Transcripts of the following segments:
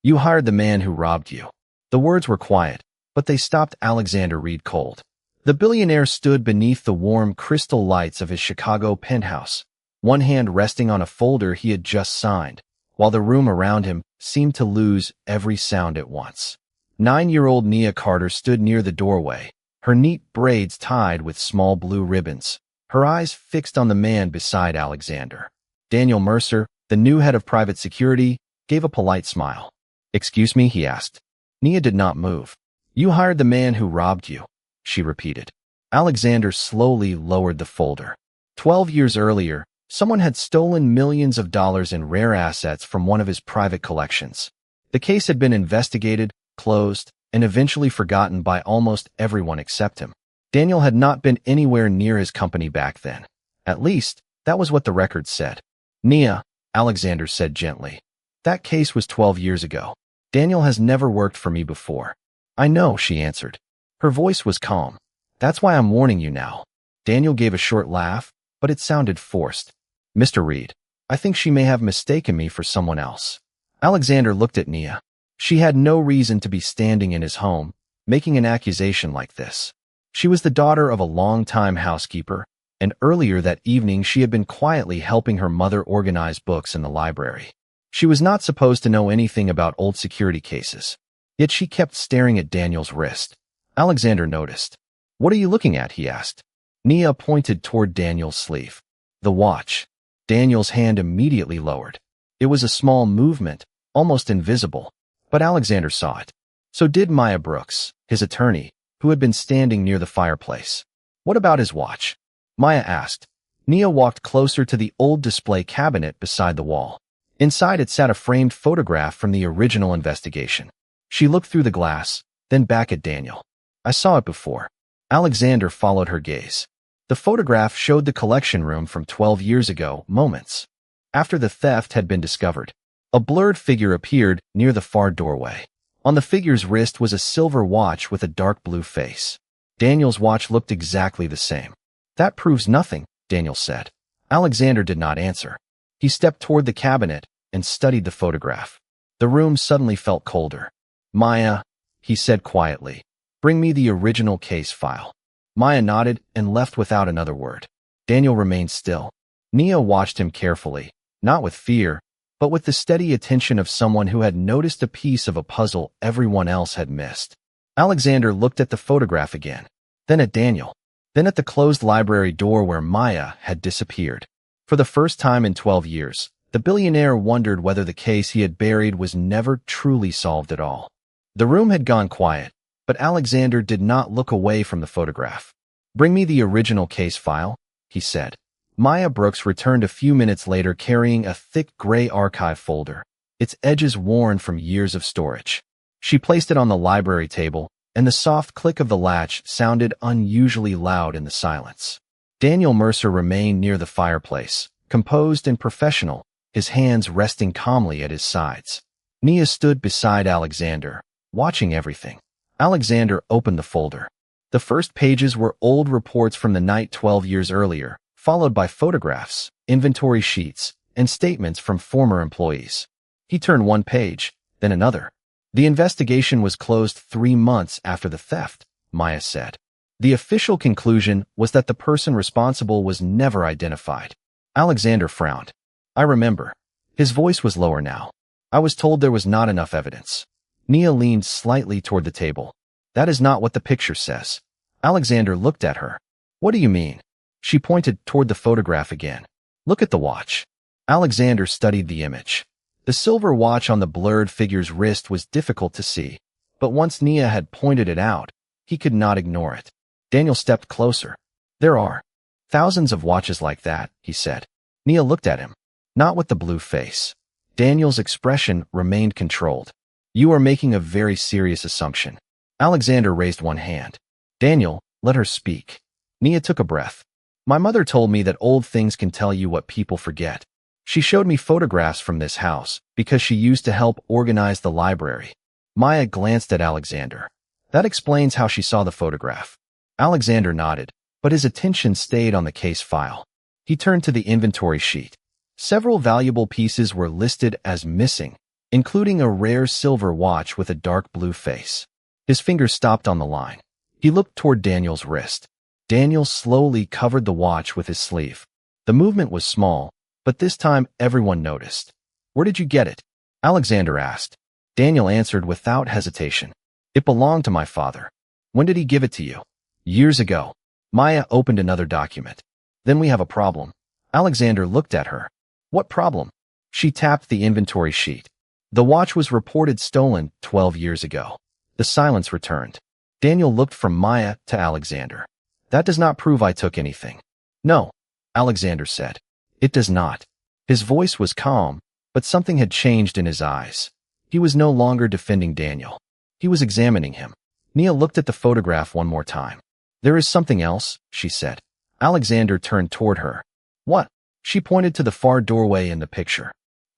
You hired the man who robbed you. The words were quiet, but they stopped Alexander Reed cold. The billionaire stood beneath the warm crystal lights of his Chicago penthouse, one hand resting on a folder he had just signed, while the room around him seemed to lose every sound at once. 9-year-old Nia Carter stood near the doorway, her neat braids tied with small blue ribbons, her eyes fixed on the man beside Alexander. Daniel Mercer, the new head of private security, gave a polite smile. "Excuse me?" he asked. Nia did not move. "You hired the man who robbed you," she repeated. Alexander slowly lowered the folder. 12 years earlier, someone had stolen millions of dollars in rare assets from one of his private collections. The case had been investigated, closed, and eventually forgotten by almost everyone except him. Daniel had not been anywhere near his company back then. At least, that was what the records said. "Nia," Alexander said gently. "That case was 12 years ago. Daniel has never worked for me before." "I know," she answered. Her voice was calm. "That's why I'm warning you now." Daniel gave a short laugh, but it sounded forced. "Mr. Reed, I think she may have mistaken me for someone else." Alexander looked at Nia. She had no reason to be standing in his home, making an accusation like this. She was the daughter of a long-time housekeeper, and earlier that evening she had been quietly helping her mother organize books in the library. She was not supposed to know anything about old security cases, yet she kept staring at Daniel's wrist. Alexander noticed. "What are you looking at?" he asked. Nia pointed toward Daniel's sleeve. "The watch." Daniel's hand immediately lowered. It was a small movement, almost invisible, but Alexander saw it. So did Maya Brooks, his attorney, who had been standing near the fireplace. "What about his watch?" Maya asked. Nia walked closer to the old display cabinet beside the wall. Inside it sat a framed photograph from the original investigation. She looked through the glass, then back at Daniel. "I saw it before." Alexander followed her gaze. The photograph showed the collection room from 12 years ago, moments after the theft had been discovered. A blurred figure appeared near the far doorway. On the figure's wrist was a silver watch with a dark blue face. Daniel's watch looked exactly the same. "That proves nothing," Daniel said. Alexander did not answer. He stepped toward the cabinet and studied the photograph. The room suddenly felt colder. "Maya," he said quietly, "bring me the original case file." Maya nodded and left without another word. Daniel remained still. Nia watched him carefully, not with fear, but with the steady attention of someone who had noticed a piece of a puzzle everyone else had missed. Alexander looked at the photograph again, then at Daniel, then at the closed library door where Maya had disappeared. For the first time in 12 years, the billionaire wondered whether the case he had buried was never truly solved at all. The room had gone quiet, but Alexander did not look away from the photograph. "Bring me the original case file," he said. Maya Brooks returned a few minutes later carrying a thick gray archive folder, its edges worn from years of storage. She placed it on the library table, and the soft click of the latch sounded unusually loud in the silence. Daniel Mercer remained near the fireplace, composed and professional, his hands resting calmly at his sides. Nia stood beside Alexander, watching everything. Alexander opened the folder. The first pages were old reports from the night 12 years earlier, followed by photographs, inventory sheets, and statements from former employees. He turned one page, then another. "The investigation was closed 3 months after the theft," Maya said. The official conclusion was that the person responsible was never identified. Alexander frowned. "I remember." His voice was lower now. "I was told there was not enough evidence." Nia leaned slightly toward the table. "That is not what the picture says." Alexander looked at her. "What do you mean?" She pointed toward the photograph again. "Look at the watch." Alexander studied the image. The silver watch on the blurred figure's wrist was difficult to see, but once Nia had pointed it out, he could not ignore it. Daniel stepped closer. "There are thousands of watches like that," he said. Nia looked at him, not with the blue face. Daniel's expression remained controlled. "You are making a very serious assumption." Alexander raised one hand. "Daniel, let her speak." Nia took a breath. "My mother told me that old things can tell you what people forget. She showed me photographs from this house because she used to help organize the library." Maya glanced at Alexander. "That explains how she saw the photograph." Alexander nodded, but his attention stayed on the case file. He turned to the inventory sheet. Several valuable pieces were listed as missing, including a rare silver watch with a dark blue face. His fingers stopped on the line. He looked toward Daniel's wrist. Daniel slowly covered the watch with his sleeve. The movement was small, but this time everyone noticed. "Where did you get it?" Alexander asked. Daniel answered without hesitation. "It belonged to my father." "When did he give it to you?" "Years ago." Maya opened another document. "Then we have a problem." Alexander looked at her. "What problem?" She tapped the inventory sheet. "The watch was reported stolen 12 years ago." The silence returned. Daniel looked from Maya to Alexander. "That does not prove I took anything." "No," Alexander said. "It does not." His voice was calm, but something had changed in his eyes. He was no longer defending Daniel. He was examining him. Nia looked at the photograph one more time. "There is something else," she said. Alexander turned toward her. "What?" She pointed to the far doorway in the picture.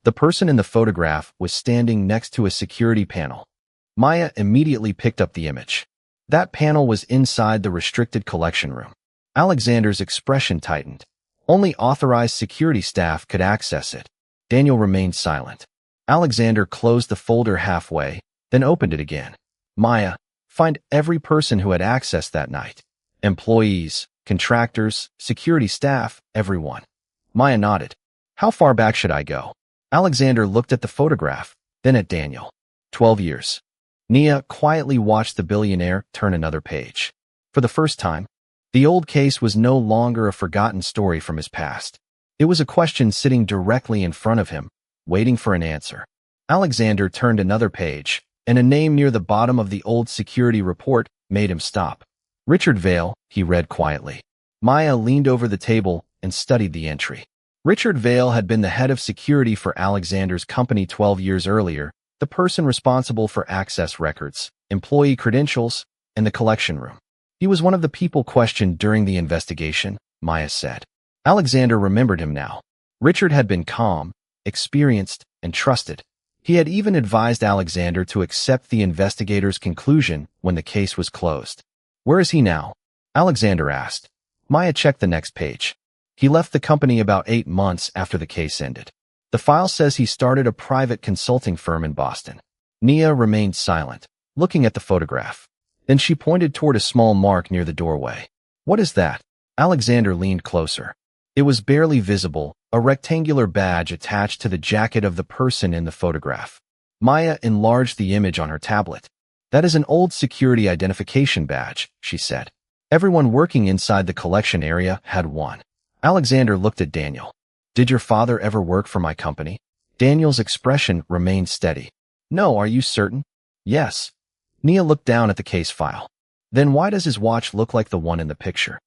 The person in the photograph was standing next to a security panel. Maya immediately picked up the image. That panel was inside the restricted collection room. Alexander's expression tightened. Only authorized security staff could access it. Daniel remained silent. Alexander closed the folder halfway, then opened it again. "Maya, find every person who had access that night. Employees, contractors, security staff, everyone." Maya nodded. "How far back should I go?" Alexander looked at the photograph, then at Daniel. 12 years. Nia quietly watched the billionaire turn another page. For the first time, the old case was no longer a forgotten story from his past. It was a question sitting directly in front of him, waiting for an answer. Alexander turned another page, and a name near the bottom of the old security report made him stop. "Richard Vale," he read quietly. Maya leaned over the table and studied the entry. Richard Vale had been the head of security for Alexander's company 12 years earlier, the person responsible for access records, employee credentials, and the collection room. He was one of the people questioned during the investigation, Maya said. Alexander remembered him now. Richard had been calm, experienced, and trusted. He had even advised Alexander to accept the investigator's conclusion when the case was closed. "Where is he now?" Alexander asked. Maya checked the next page. "He left the company about 8 months after the case ended. The file says he started a private consulting firm in Boston." Nia remained silent, looking at the photograph. Then she pointed toward a small mark near the doorway. "What is that?" Alexander leaned closer. It was barely visible, a rectangular badge attached to the jacket of the person in the photograph. Maya enlarged the image on her tablet. "That is an old security identification badge," she said. "Everyone working inside the collection area had one." Alexander looked at Daniel. "Did your father ever work for my company?" Daniel's expression remained steady. "No, are you certain?" "Yes." Nia looked down at the case file. "Then why does his watch look like the one in the picture?"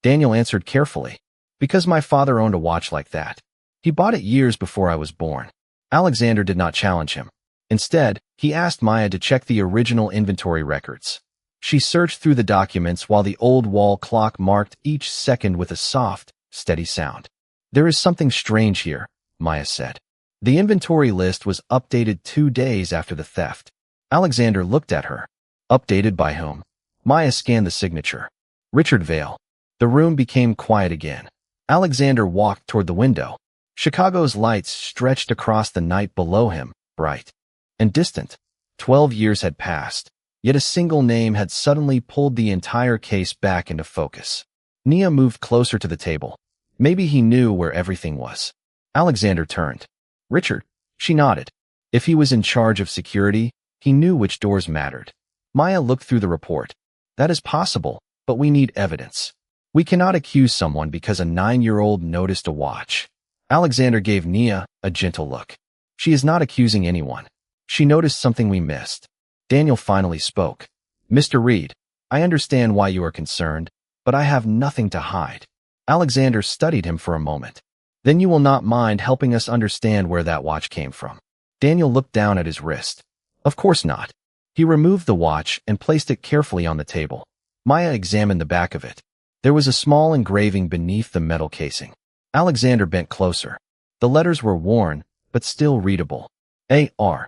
Daniel answered carefully. "Because my father owned a watch like that. He bought it years before I was born." Alexander did not challenge him. Instead, he asked Maya to check the original inventory records. She searched through the documents while the old wall clock marked each second with a soft, steady sound. "There is something strange here," Maya said. The inventory list was updated 2 days after the theft. Alexander looked at her. "Updated by whom?" Maya scanned the signature. "Richard Vale." The room became quiet again. Alexander walked toward the window. Chicago's lights stretched across the night below him, bright and distant. 12 years had passed, yet a single name had suddenly pulled the entire case back into focus. Nia moved closer to the table. Maybe he knew where everything was. Alexander turned. "Richard?" She nodded. If he was in charge of security, he knew which doors mattered. Maya looked through the report. "That is possible, but we need evidence. We cannot accuse someone because a 9-year-old noticed a watch." Alexander gave Nia a gentle look. "She is not accusing anyone. She noticed something we missed." Daniel finally spoke. "Mr. Reed, I understand why you are concerned, but I have nothing to hide." Alexander studied him for a moment. "Then you will not mind helping us understand where that watch came from." Daniel looked down at his wrist. "Of course not." He removed the watch and placed it carefully on the table. Maya examined the back of it. There was a small engraving beneath the metal casing. Alexander bent closer. The letters were worn, but still readable. A.R.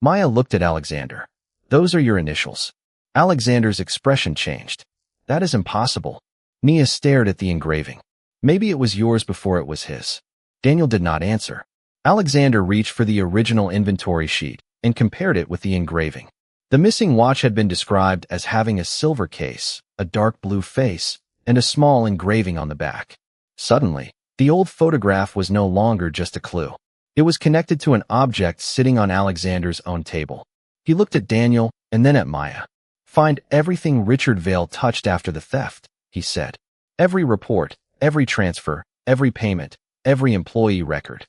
Maya looked at Alexander. "Those are your initials." Alexander's expression changed. "That is impossible." Nia stared at the engraving. "Maybe it was yours before it was his." Daniel did not answer. Alexander reached for the original inventory sheet and compared it with the engraving. The missing watch had been described as having a silver case, a dark blue face, and a small engraving on the back. Suddenly, the old photograph was no longer just a clue. It was connected to an object sitting on Alexander's own table. He looked at Daniel and then at Maya. "Find everything Richard Vale touched after the theft," he said. "Every report, every transfer, every payment, every employee record."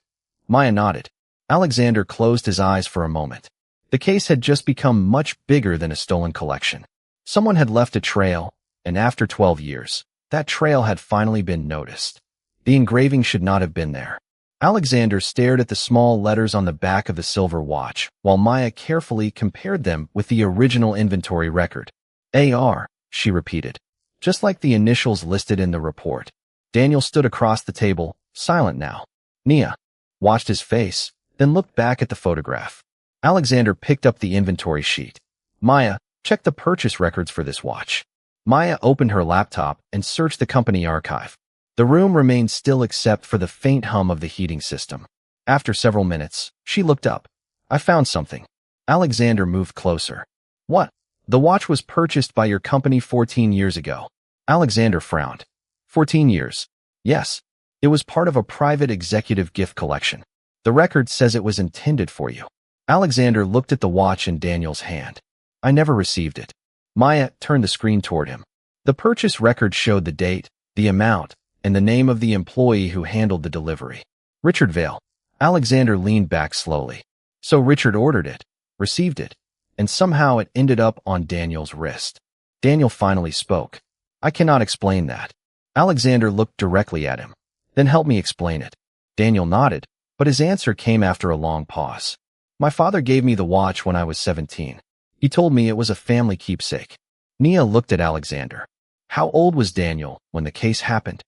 Maya nodded. Alexander closed his eyes for a moment. The case had just become much bigger than a stolen collection. Someone had left a trail, and after 12 years, that trail had finally been noticed. The engraving should not have been there. Alexander stared at the small letters on the back of the silver watch, while Maya carefully compared them with the original inventory record. "AR," she repeated, just like the initials listed in the report. Daniel stood across the table, silent now. Nia watched his face, then looked back at the photograph. Alexander picked up the inventory sheet. "Maya, check the purchase records for this watch." Maya opened her laptop and searched the company archive. The room remained still except for the faint hum of the heating system. After several minutes, she looked up. "I found something." Alexander moved closer. "What?" "The watch was purchased by your company 14 years ago." Alexander frowned. 14 years. "Yes. It was part of a private executive gift collection. The record says it was intended for you." Alexander looked at the watch in Daniel's hand. "I never received it." Maya turned the screen toward him. The purchase record showed the date, the amount, and the name of the employee who handled the delivery. "Richard Vale." Alexander leaned back slowly. "So Richard ordered it, received it, and somehow it ended up on Daniel's wrist." Daniel finally spoke. "I cannot explain that." Alexander looked directly at him. "Then help me explain it." Daniel nodded, but his answer came after a long pause. "My father gave me the watch when I was 17. He told me it was a family keepsake." Nia looked at Alexander. How old was Daniel when the case happened?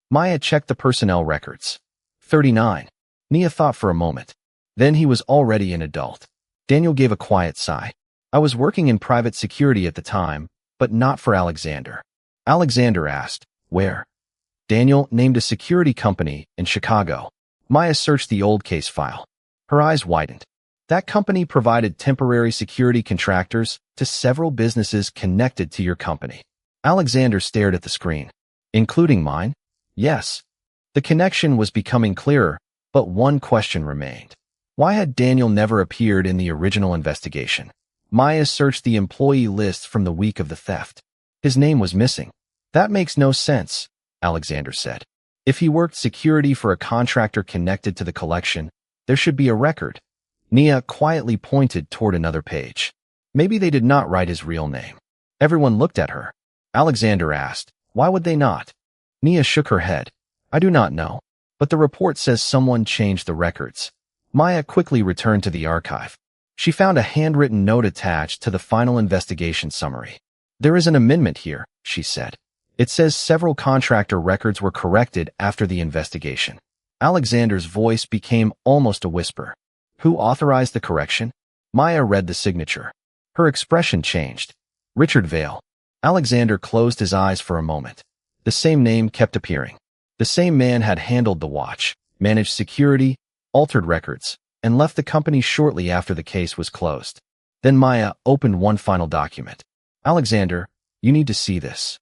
Maya checked the personnel records. 39. Nia thought for a moment. Then he was already an adult. Daniel gave a quiet sigh. "I was working in private security at the time, but not for Alexander." Alexander asked, "Where?" Daniel named a security company in Chicago. Maya searched the old case file. Her eyes widened. "That company provided temporary security contractors to several businesses connected to your company." Alexander stared at the screen. "Including mine?" "Yes." The connection was becoming clearer, but one question remained. Why had Daniel never appeared in the original investigation? Maya searched the employee list from the week of the theft. His name was missing. "That makes no sense," Alexander said. "If he worked security for a contractor connected to the collection, there should be a record." Nia quietly pointed toward another page. "Maybe they did not write his real name." Everyone looked at her. Alexander asked, "Why would they not?" Nia shook her head. "I do not know, but the report says someone changed the records." Maya quickly returned to the archive. She found a handwritten note attached to the final investigation summary. "There is an amendment here," she said. "It says several contractor records were corrected after the investigation." Alexander's voice became almost a whisper. "Who authorized the correction?" Maya read the signature. Her expression changed. "Richard Vale." Alexander closed his eyes for a moment. The same name kept appearing. The same man had handled the watch, managed security, altered records, and left the company shortly after the case was closed. Then Maya opened one final document. "Alexander, you need to see this."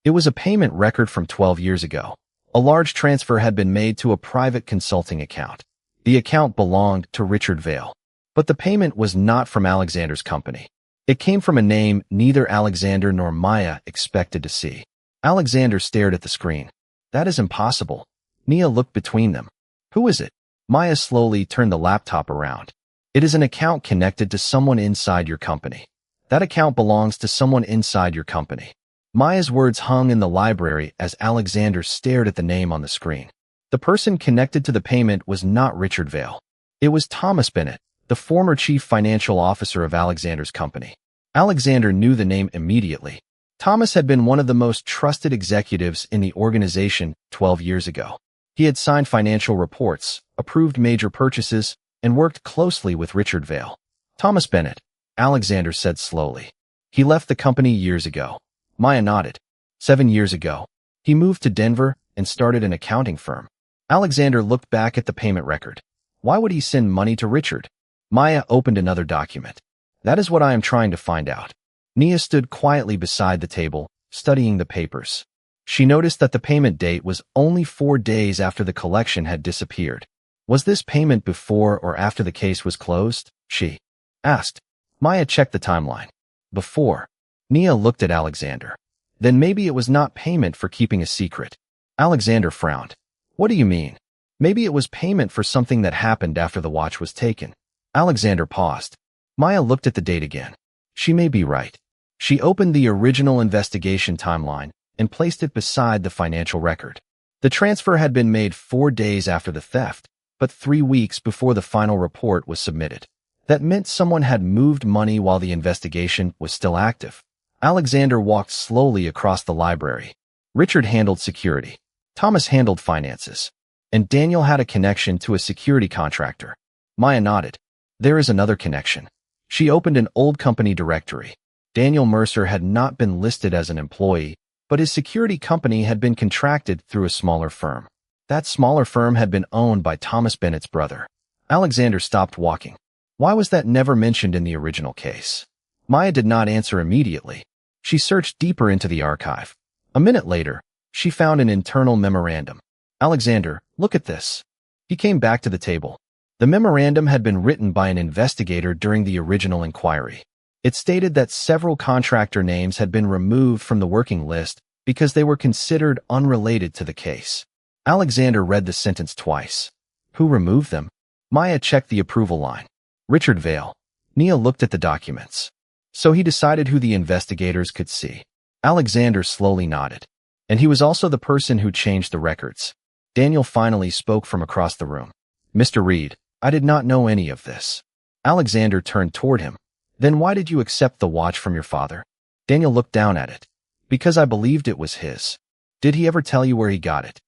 It was a payment record from 12 years ago. A large transfer had been made to a private consulting account. The account belonged to Richard Vale. But the payment was not from Alexander's company. It came from a name neither Alexander nor Maya expected to see. Alexander stared at the screen. "That is impossible." Nia looked between them. "Who is it?" Maya slowly turned the laptop around. "It is an account connected to someone inside your company. That account belongs to someone inside your company." Maya's words hung in the library as Alexander stared at the name on the screen. The person connected to the payment was not Richard Vale. It was Thomas Bennett, the former chief financial officer of Alexander's company. Alexander knew the name immediately. Thomas had been one of the most trusted executives in the organization 12 years ago. He had signed financial reports, approved major purchases, and worked closely with Richard Vale. "Thomas Bennett," Alexander said slowly. "He left the company years ago." Maya nodded. 7 years ago. He moved to Denver and started an accounting firm. Alexander looked back at the payment record. Why would he send money to Richard? Maya opened another document. That is what I am trying to find out. Nia stood quietly beside the table, studying the papers. She noticed that the payment date was only 4 days after the collection had disappeared. Was this payment before or after the case was closed? She asked. Maya checked the timeline. Before. Nia looked at Alexander. Then maybe it was not payment for keeping a secret. Alexander frowned. What do you mean? Maybe it was payment for something that happened after the watch was taken. Alexander paused. Maya looked at the date again. She may be right. She opened the original investigation timeline and placed it beside the financial record. The transfer had been made 4 days after the theft, but 3 weeks before the final report was submitted. That meant someone had moved money while the investigation was still active. Alexander walked slowly across the library. Richard handled security. Thomas handled finances. And Daniel had a connection to a security contractor. Maya nodded. There is another connection. She opened an old company directory. Daniel Mercer had not been listed as an employee, but his security company had been contracted through a smaller firm. That smaller firm had been owned by Thomas Bennett's brother. Alexander stopped walking. Why was that never mentioned in the original case? Maya did not answer immediately. She searched deeper into the archive. A minute later, she found an internal memorandum. Alexander, look at this. He came back to the table. The memorandum had been written by an investigator during the original inquiry. It stated that several contractor names had been removed from the working list because they were considered unrelated to the case. Alexander read the sentence twice. Who removed them? Maya checked the approval line. Richard Vale. Nia looked at the documents. So he decided who the investigators could see. Alexander slowly nodded. And he was also the person who changed the records. Daniel finally spoke from across the room. Mr. Reed, I did not know any of this. Alexander turned toward him. Then why did you accept the watch from your father? Daniel looked down at it. Because I believed it was his. Did he ever tell you where he got it?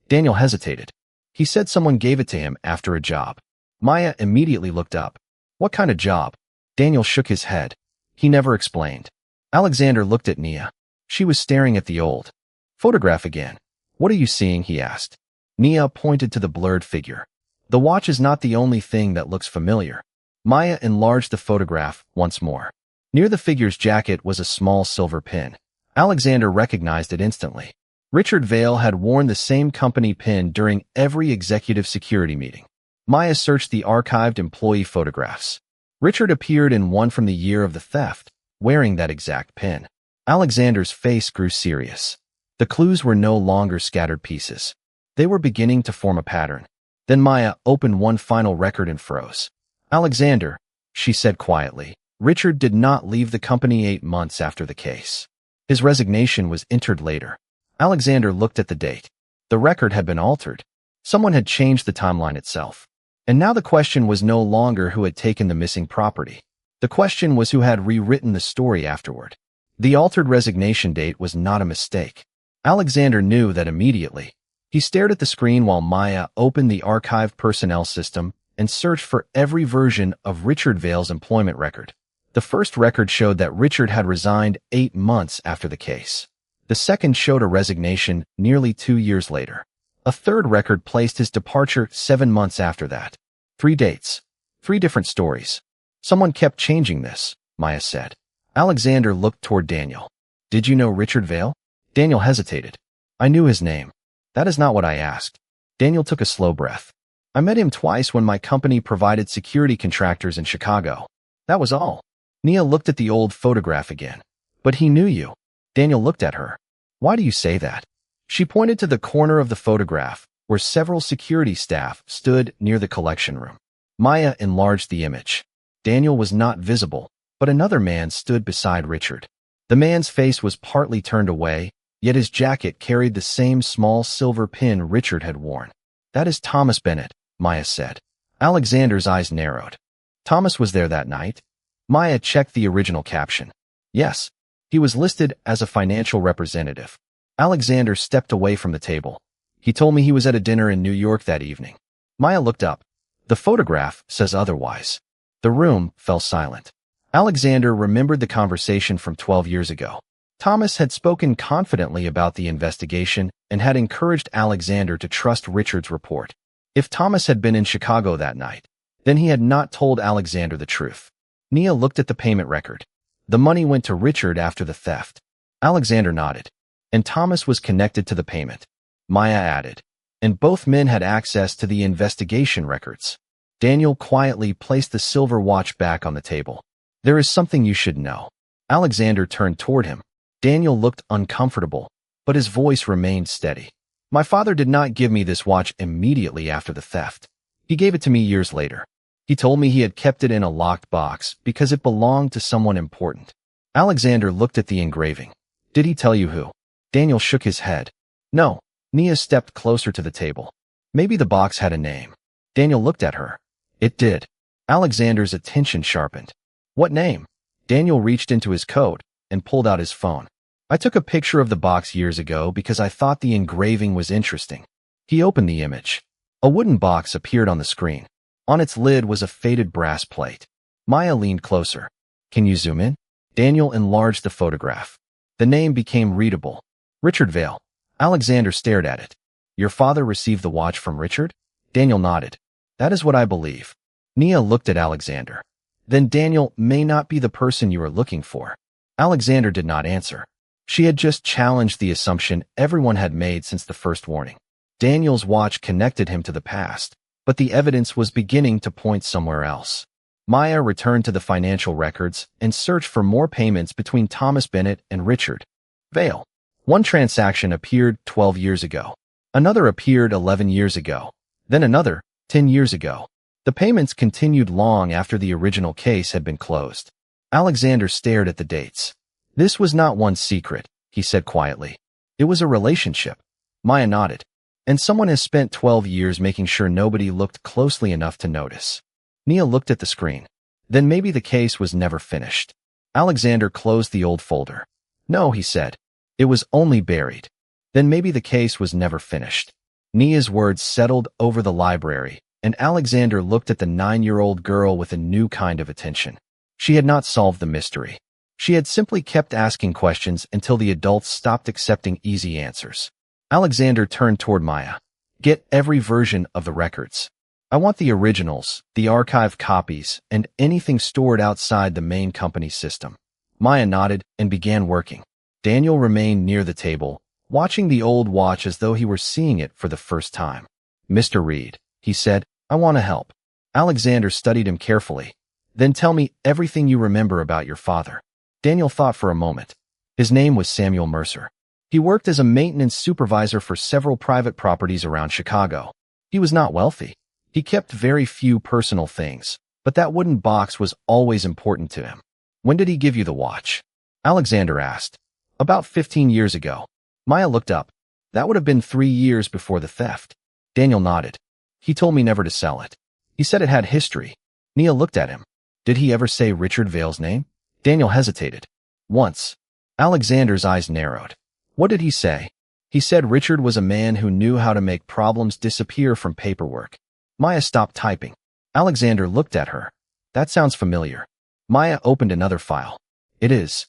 Daniel hesitated. He said someone gave it to him after a job. Maya immediately looked up. What kind of job? Daniel shook his head. He never explained. Alexander looked at Nia. She was staring at the old photograph again. What are you seeing? He asked. Nia pointed to the blurred figure. The watch is not the only thing that looks familiar. Maya enlarged the photograph once more. Near the figure's jacket was a small silver pin. Alexander recognized it instantly. Richard Vale had worn the same company pin during every executive security meeting. Maya searched the archived employee photographs. Richard appeared in one from the year of the theft, wearing that exact pin. Alexander's face grew serious. The clues were no longer scattered pieces. They were beginning to form a pattern. Then Maya opened one final record and froze. Alexander, she said quietly, Richard did not leave the company 8 months after the case. His resignation was entered later. Alexander looked at the date. The record had been altered. Someone had changed the timeline itself. And now the question was no longer who had taken the missing property. The question was who had rewritten the story afterward. The altered resignation date was not a mistake. Alexander knew that immediately. He stared at the screen while Maya opened the archived personnel system and searched for every version of Richard Vale's employment record. The first record showed that Richard had resigned 8 months after the case. The second showed a resignation nearly 2 years later. A third record placed his departure 7 months after that. 3 dates. 3 different stories. Someone kept changing this, Maya said. Alexander looked toward Daniel. Did you know Richard Vale? Daniel hesitated. I knew his name. That is not what I asked. Daniel took a slow breath. I met him twice when my company provided security contractors in Chicago. That was all. Nia looked at the old photograph again. But he knew you. Daniel looked at her. Why do you say that? She pointed to the corner of the photograph, where several security staff stood near the collection room. Maya enlarged the image. Daniel was not visible, but another man stood beside Richard. The man's face was partly turned away, yet his jacket carried the same small silver pin Richard had worn. That is Thomas Bennett, Maya said. Alexander's eyes narrowed. Thomas was there that night? Maya checked the original caption. Yes. He was listed as a financial representative. Alexander stepped away from the table. He told me he was at a dinner in New York that evening. Maya looked up. The photograph says otherwise. The room fell silent. Alexander remembered the conversation from 12 years ago. Thomas had spoken confidently about the investigation and had encouraged Alexander to trust Richard's report. If Thomas had been in Chicago that night, then he had not told Alexander the truth. Nia looked at the payment record. The money went to Richard after the theft. Alexander nodded. And Thomas was connected to the payment. Maya added. And both men had access to the investigation records. Daniel quietly placed the silver watch back on the table. There is something you should know. Alexander turned toward him. Daniel looked uncomfortable, but his voice remained steady. My father did not give me this watch immediately after the theft. He gave it to me years later. He told me he had kept it in a locked box because it belonged to someone important. Alexander looked at the engraving. Did he tell you who? Daniel shook his head. No. Nia stepped closer to the table. Maybe the box had a name. Daniel looked at her. It did. Alexander's attention sharpened. What name? Daniel reached into his coat and pulled out his phone. I took a picture of the box years ago because I thought the engraving was interesting. He opened the image. A wooden box appeared on the screen. On its lid was a faded brass plate. Maya leaned closer. Can you zoom in? Daniel enlarged the photograph. The name became readable. Richard Vale. Alexander stared at it. Your father received the watch from Richard? Daniel nodded. That is what I believe. Nia looked at Alexander. Then Daniel may not be the person you are looking for. Alexander did not answer. She had just challenged the assumption everyone had made since the first warning. Daniel's watch connected him to the past, but the evidence was beginning to point somewhere else. Maya returned to the financial records and searched for more payments between Thomas Bennett and Richard Vale. One transaction appeared 12 years ago. Another appeared 11 years ago. Then another, 10 years ago. The payments continued long after the original case had been closed. Alexander stared at the dates. This was not one secret, he said quietly. It was a relationship. Maya nodded. And someone has spent 12 years making sure nobody looked closely enough to notice. Nia looked at the screen. Then maybe the case was never finished. Alexander closed the old folder. No, he said. It was only buried. Then maybe the case was never finished. Nia's words settled over the library, and Alexander looked at the 9-year-old girl with a new kind of attention. She had not solved the mystery. She had simply kept asking questions until the adults stopped accepting easy answers. Alexander turned toward Maya. Get every version of the records. I want the originals, the archived copies, and anything stored outside the main company system. Maya nodded and began working. Daniel remained near the table, watching the old watch as though he were seeing it for the first time. Mr. Reed, he said, I want to help. Alexander studied him carefully. Then tell me everything you remember about your father. Daniel thought for a moment. His name was Samuel Mercer. He worked as a maintenance supervisor for several private properties around Chicago. He was not wealthy. He kept very few personal things, but that wooden box was always important to him. When did he give you the watch? Alexander asked. About 15 years ago. Maya looked up. That would have been 3 years before the theft. Daniel nodded. He told me never to sell it. He said it had history. Nia looked at him. Did he ever say Richard Vale's name? Daniel hesitated. Once. Alexander's eyes narrowed. What did he say? He said Richard was a man who knew how to make problems disappear from paperwork. Maya stopped typing. Alexander looked at her. That sounds familiar. Maya opened another file. It is.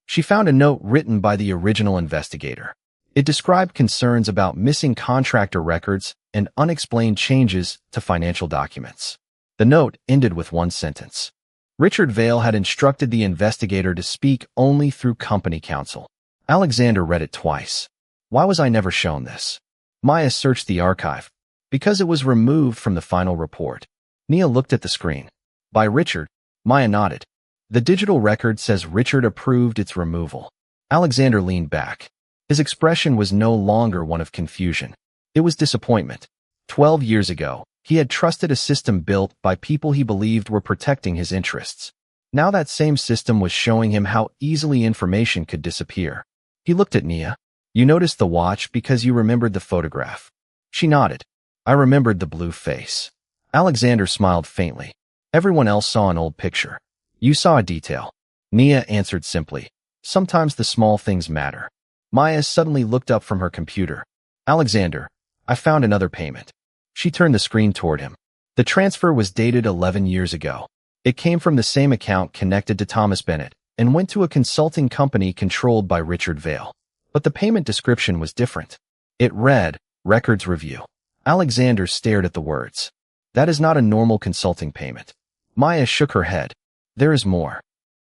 She found a note written by the original investigator. It described concerns about missing contractor records and unexplained changes to financial documents. The note ended with one sentence. Richard Vale had instructed the investigator to speak only through company counsel. Alexander read it twice. Why was I never shown this? Maya searched the archive. Because it was removed from the final report. Nia looked at the screen. By Richard. Maya nodded. The digital record says Richard approved its removal. Alexander leaned back. His expression was no longer one of confusion. It was disappointment. 12 years ago, he had trusted a system built by people he believed were protecting his interests. Now that same system was showing him how easily information could disappear. He looked at Nia. You noticed the watch because you remembered the photograph. She nodded. I remembered the blue face. Alexander smiled faintly. Everyone else saw an old picture. You saw a detail. Nia answered simply. Sometimes the small things matter. Maya suddenly looked up from her computer. Alexander, I found another payment. She turned the screen toward him. The transfer was dated 11 years ago. It came from the same account connected to Thomas Bennett and went to a consulting company controlled by Richard Vale. But the payment description was different. It read, Records Review. Alexander stared at the words. That is not a normal consulting payment. Maya shook her head. There is more.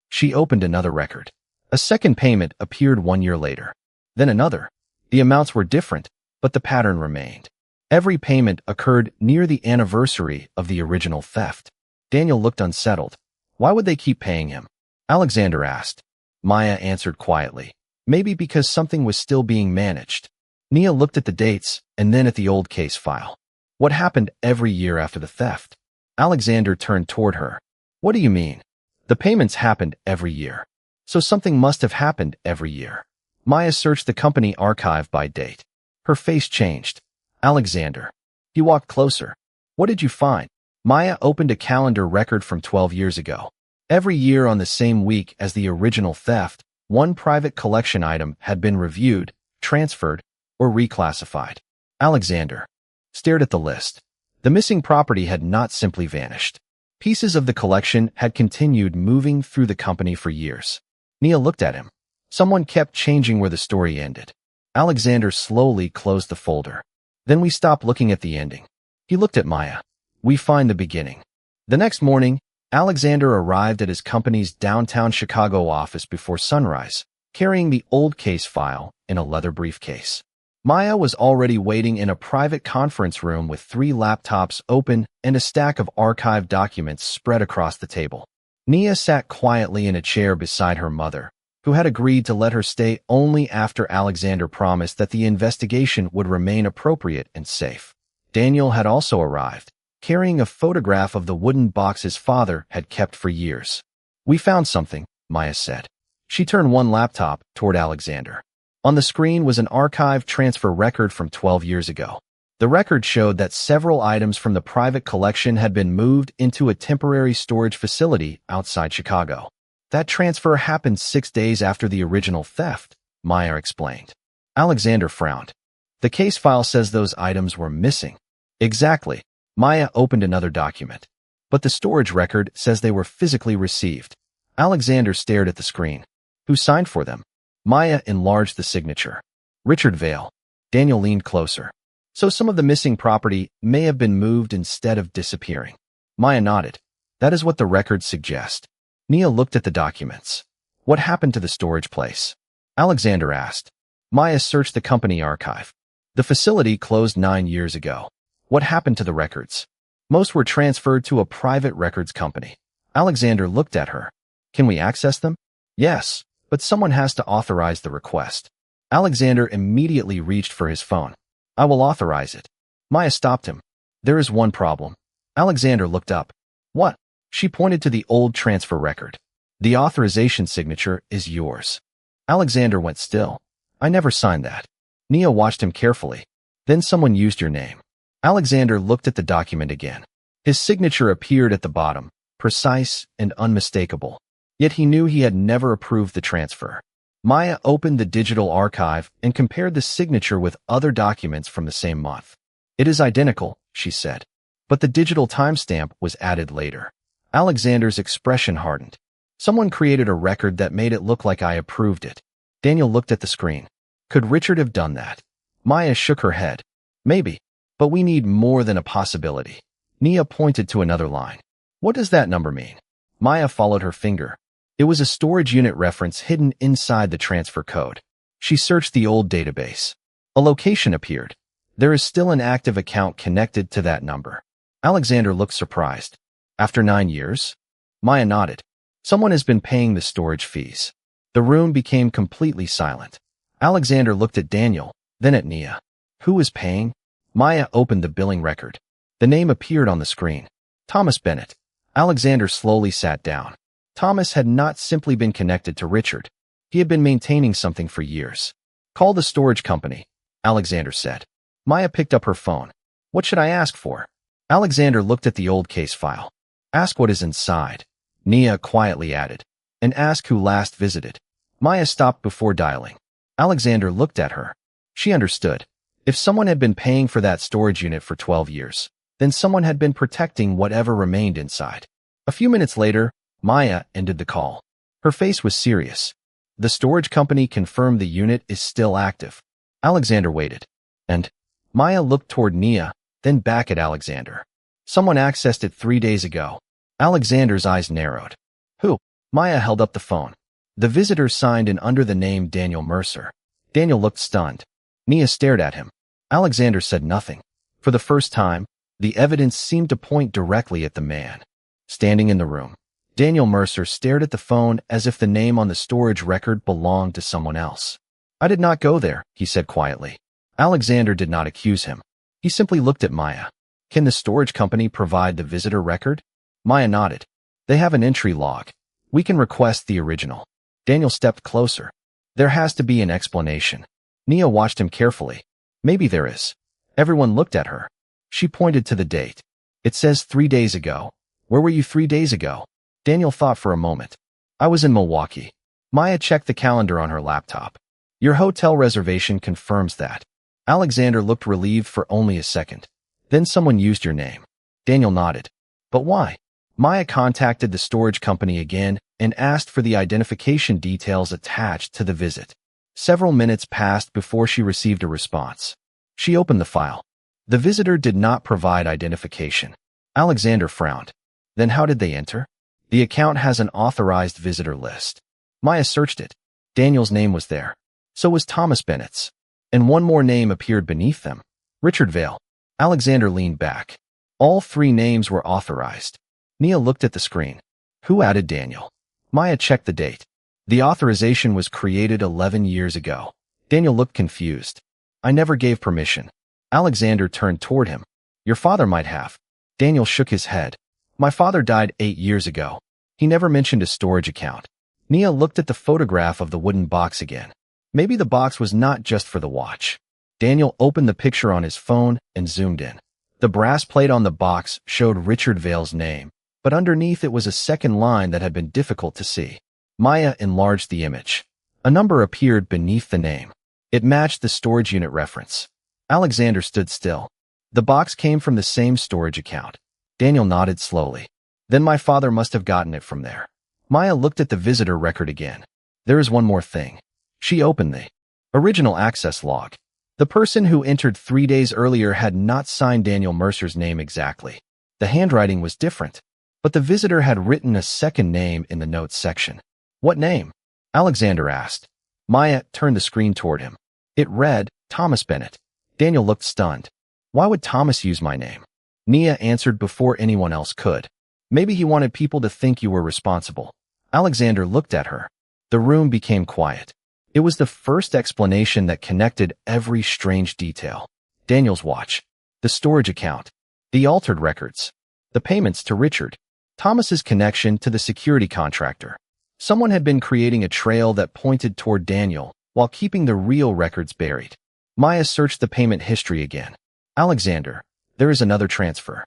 She opened another record. A second payment appeared 1 year later. Then another. The amounts were different, but the pattern remained. Every payment occurred near the anniversary of the original theft. Daniel looked unsettled. Why would they keep paying him? Alexander asked. Maya answered quietly. Maybe because something was still being managed. Nia looked at the dates and then at the old case file. What happened every year after the theft? Alexander turned toward her. What do you mean? The payments happened every year. So something must have happened every year. Maya searched the company archive by date. Her face changed. Alexander. He walked closer. What did you find? Maya opened a calendar record from 12 years ago. Every year on the same week as the original theft, one private collection item had been reviewed, transferred, or reclassified. Alexander stared at the list. The missing property had not simply vanished. Pieces of the collection had continued moving through the company for years. Nia looked at him. Someone kept changing where the story ended. Alexander slowly closed the folder. Then we stopped looking at the ending. He looked at Maya. We find the beginning. The next morning, Alexander arrived at his company's downtown Chicago office before sunrise, carrying the old case file in a leather briefcase. Maya was already waiting in a private conference room with 3 laptops open and a stack of archived documents spread across the table. Nia sat quietly in a chair beside her mother, who had agreed to let her stay only after Alexander promised that the investigation would remain appropriate and safe. Daniel had also arrived, carrying a photograph of the wooden box his father had kept for years. We found something, Maya said. She turned one laptop toward Alexander. On the screen was an archive transfer record from 12 years ago. The record showed that several items from the private collection had been moved into a temporary storage facility outside Chicago. That transfer happened 6 days after the original theft, Maya explained. Alexander frowned. The case file says those items were missing. Exactly. Maya opened another document. But the storage record says they were physically received. Alexander stared at the screen. Who signed for them? Maya enlarged the signature. Richard Vale. Daniel leaned closer. So some of the missing property may have been moved instead of disappearing. Maya nodded. That is what the records suggest. Nia looked at the documents. What happened to the storage place? Alexander asked. Maya searched the company archive. The facility closed 9 years ago. What happened to the records? Most were transferred to a private records company. Alexander looked at her. Can we access them? Yes, but someone has to authorize the request. Alexander immediately reached for his phone. I will authorize it. Maya stopped him. There is one problem. Alexander looked up. What? She pointed to the old transfer record. The authorization signature is yours. Alexander went still. I never signed that. Nia watched him carefully. Then someone used your name. Alexander looked at the document again. His signature appeared at the bottom, precise and unmistakable. Yet he knew he had never approved the transfer. Maya opened the digital archive and compared the signature with other documents from the same month. It is identical, she said. But the digital timestamp was added later. Alexander's expression hardened. Someone created a record that made it look like I approved it. Daniel looked at the screen. Could Richard have done that? Maya shook her head. Maybe. But we need more than a possibility. Nia pointed to another line. What does that number mean? Maya followed her finger. It was a storage unit reference hidden inside the transfer code. She searched the old database. A location appeared. There is still an active account connected to that number. Alexander looked surprised. After 9 years? Maya nodded. Someone has been paying the storage fees. The room became completely silent. Alexander looked at Daniel, then at Nia. Who is paying? Maya opened the billing record. The name appeared on the screen. Thomas Bennett. Alexander slowly sat down. Thomas had not simply been connected to Richard. He had been maintaining something for years. Call the storage company, Alexander said. Maya picked up her phone. What should I ask for? Alexander looked at the old case file. Ask what is inside. Nia quietly added. And ask who last visited. Maya stopped before dialing. Alexander looked at her. She understood. If someone had been paying for that storage unit for 12 years, then someone had been protecting whatever remained inside. A few minutes later, Maya ended the call. Her face was serious. The storage company confirmed the unit is still active. Alexander waited. And Maya looked toward Nia, then back at Alexander. Someone accessed it 3 days ago. Alexander's eyes narrowed. Who? Maya held up the phone. The visitor signed in under the name Daniel Mercer. Daniel looked stunned. Nia stared at him. Alexander said nothing. For the first time, the evidence seemed to point directly at the man. Standing in the room, Daniel Mercer stared at the phone as if the name on the storage record belonged to someone else. I did not go there, he said quietly. Alexander did not accuse him. He simply looked at Maya. Can the storage company provide the visitor record? Maya nodded. They have an entry log. We can request the original. Daniel stepped closer. There has to be an explanation. Nia watched him carefully. Maybe there is. Everyone looked at her. She pointed to the date. It says 3 days ago. Where were you 3 days ago? Daniel thought for a moment. I was in Milwaukee. Maya checked the calendar on her laptop. Your hotel reservation confirms that. Alexander looked relieved for only a second. Then someone used your name. Daniel nodded. But why? Maya contacted the storage company again and asked for the identification details attached to the visit. Several minutes passed before she received a response. She opened the file. The visitor did not provide identification. Alexander frowned. Then how did they enter? The account has an authorized visitor list. Maya searched it. Daniel's name was there. So was Thomas Bennett's. And one more name appeared beneath them. Richard Vale. Alexander leaned back. All 3 names were authorized. Nia looked at the screen. Who added Daniel? Maya checked the date. The authorization was created 11 years ago. Daniel looked confused. I never gave permission. Alexander turned toward him. Your father might have. Daniel shook his head. My father died 8 years ago. He never mentioned a storage account. Nia looked at the photograph of the wooden box again. Maybe the box was not just for the watch. Daniel opened the picture on his phone and zoomed in. The brass plate on the box showed Richard Vale's name, but underneath it was a second line that had been difficult to see. Maya enlarged the image. A number appeared beneath the name. It matched the storage unit reference. Alexander stood still. The box came from the same storage account. Daniel nodded slowly. Then my father must have gotten it from there. Maya looked at the visitor record again. There is one more thing. She opened the original access log. The person who entered 3 days earlier had not signed Daniel Mercer's name exactly. The handwriting was different, but the visitor had written a second name in the notes section. What name? Alexander asked. Maya turned the screen toward him. It read, Thomas Bennett. Daniel looked stunned. Why would Thomas use my name? Nia answered before anyone else could. Maybe he wanted people to think you were responsible. Alexander looked at her. The room became quiet. It was the first explanation that connected every strange detail. Daniel's watch, the storage account, the altered records, the payments to Richard, Thomas's connection to the security contractor. Someone had been creating a trail that pointed toward Daniel while keeping the real records buried. Maya searched the payment history again. Alexander, there is another transfer.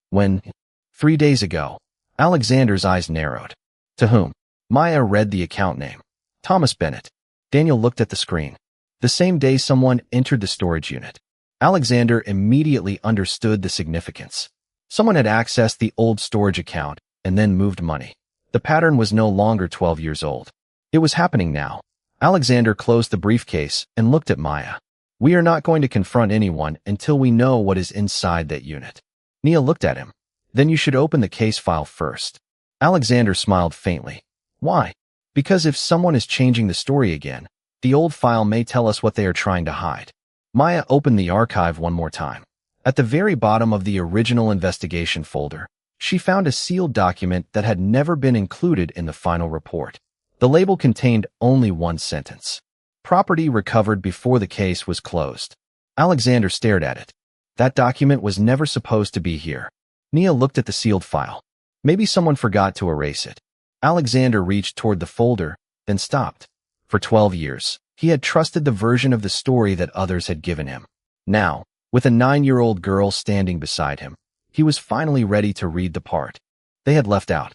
When? 3 days ago. Alexander's eyes narrowed. To whom? Maya read the account name. Thomas Bennett. Daniel looked at the screen. The same day someone entered the storage unit. Alexander immediately understood the significance. Someone had accessed the old storage account and then moved money. The pattern was no longer 12 years old. It was happening now. Alexander closed the briefcase and looked at Maya. We are not going to confront anyone until we know what is inside that unit. Nia looked at him. Then you should open the case file first. Alexander smiled faintly. Why? Because if someone is changing the story again, the old file may tell us what they are trying to hide. Maya opened the archive one more time. At the very bottom of the original investigation folder, she found a sealed document that had never been included in the final report. The label contained only one sentence. Property recovered before the case was closed. Alexander stared at it. That document was never supposed to be here. Nia looked at the sealed file. Maybe someone forgot to erase it. Alexander reached toward the folder, then stopped. For 12 years, he had trusted the version of the story that others had given him. Now, with a 9-year-old girl standing beside him, he was finally ready to read the part they had left out.